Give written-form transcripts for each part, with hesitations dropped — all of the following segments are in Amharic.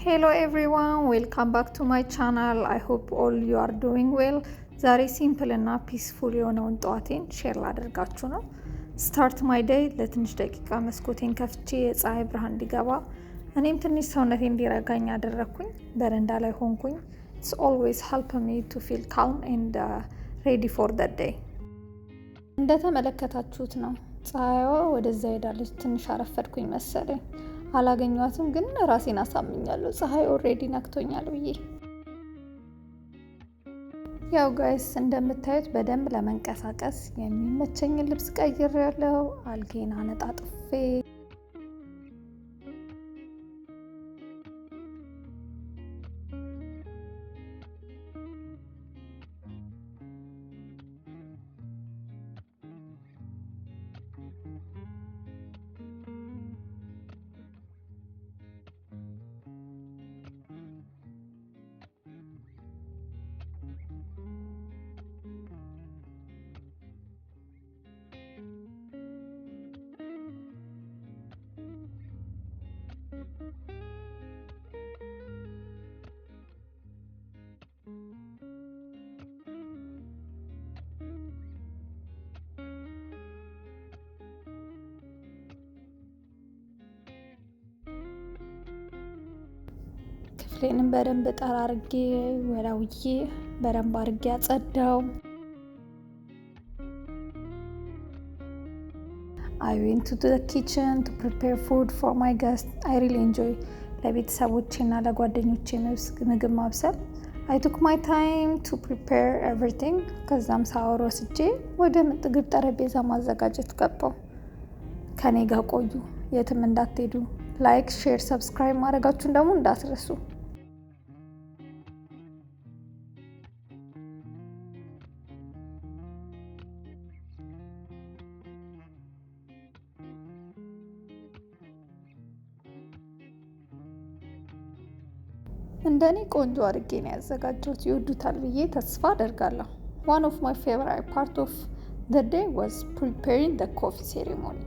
Hello everyone, welcome back to my channel. I hope all you are doing well. ዛሬ ሲምፕል እና ፒስፉል የሆነውን ጠዋቴን ሼር ላደርጋችሁ ነው። ስታርት ማይ ዴይ ለትንሽ ደቂቃ መስኮቴን ከፍቼ የፀሐይ ብርሃን እንዲገባ እኔም ትንሽ ሰውነቴ እንዲረጋኝ አደረግኩኝ። በረንዳ ላይ ሆንኩኝ። It's always help me to feel calm and ready for the day። እንደተመለከታችሁት ነው ፀሐይዋ ወደዛ ሄዳለች። ትንሽ አረፈድኩኝ መሰለኝ። አላገኘኋትም ግን ራሴን አሳምኛለሁ ፀሐይ ኦልሬዲ ነክቶኛል ብዬ። ያው ጋይስ እንደምታዩት በደንብ ለመንቀሳቀስ የሚመቸኝን ልብስ ቀይሬያለሁ። አልጌን አነጣጥፌ ክፍሌንም በደንብ ጠራርጌ ወላውዬ በደንብ አርጌ አጸዳው። I went to the kitchen to prepare food for my guests. I really enjoy ለቤተሰቦቼና ለጓደኞቼ ምግብ ማብሰል። I took my time to prepare everything. ከዛም ሳወር ወስጄ ወደ ምግብ ጠረጴዛ ማዘጋጀት ገባው። ከኔ ጋር ቆዩ፣ የትም እንዳትሄዱ። ላይክ፣ ሼር፣ ሰብስክራይብ ማድረጋችሁን ደግሞ እንዳትረሱ። እንደኔ ቆንጆ አድርጌ ነው ያዘጋጀሁት። ይወዱታል ብዬ ተስፋ አደርጋለሁ። One of my favorite part of the day was preparing the coffee ceremony.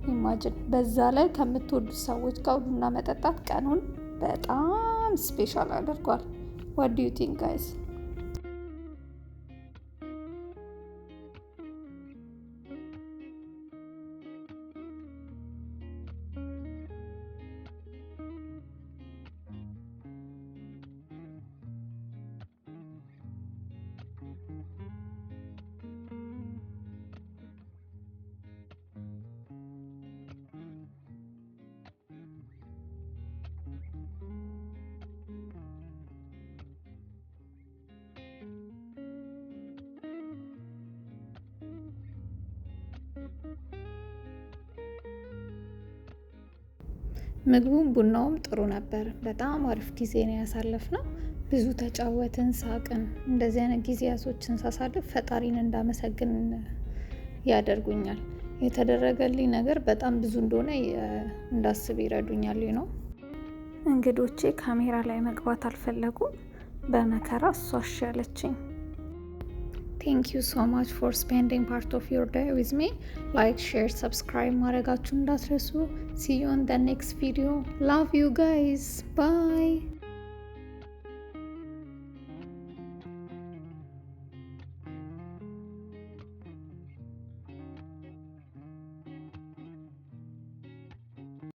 Imagine በዛ ላይ ከምትወዱት ሰዎች ጋር ቡና መጠጣት ቀኑን በጣም ስፔሻል አድርጓል። What do you think guys? ምግቡም ቡናውም ጥሩ ነበር። በጣም አሪፍ ጊዜ ነው ያሳለፍነው። ብዙ ተጫወትን፣ ሳቅን። እንደዚህ አይነት ጊዜያቶችን ሳሳልፍ ፈጣሪን እንዳመሰግን ያደርጉኛል። የተደረገልኝ ነገር በጣም ብዙ እንደሆነ እንዳስብ ይረዱኛል ነው። እንግዶቼ ካሜራ ላይ መግባት አልፈለጉም። በመከራ እሷ እሺ ያለችኝ። Thank you so much for spending part of your day with me. Like, share, subscribe ማድረጋችሁን እንዳትረሱ. See you on the next video. Love you guys. Bye.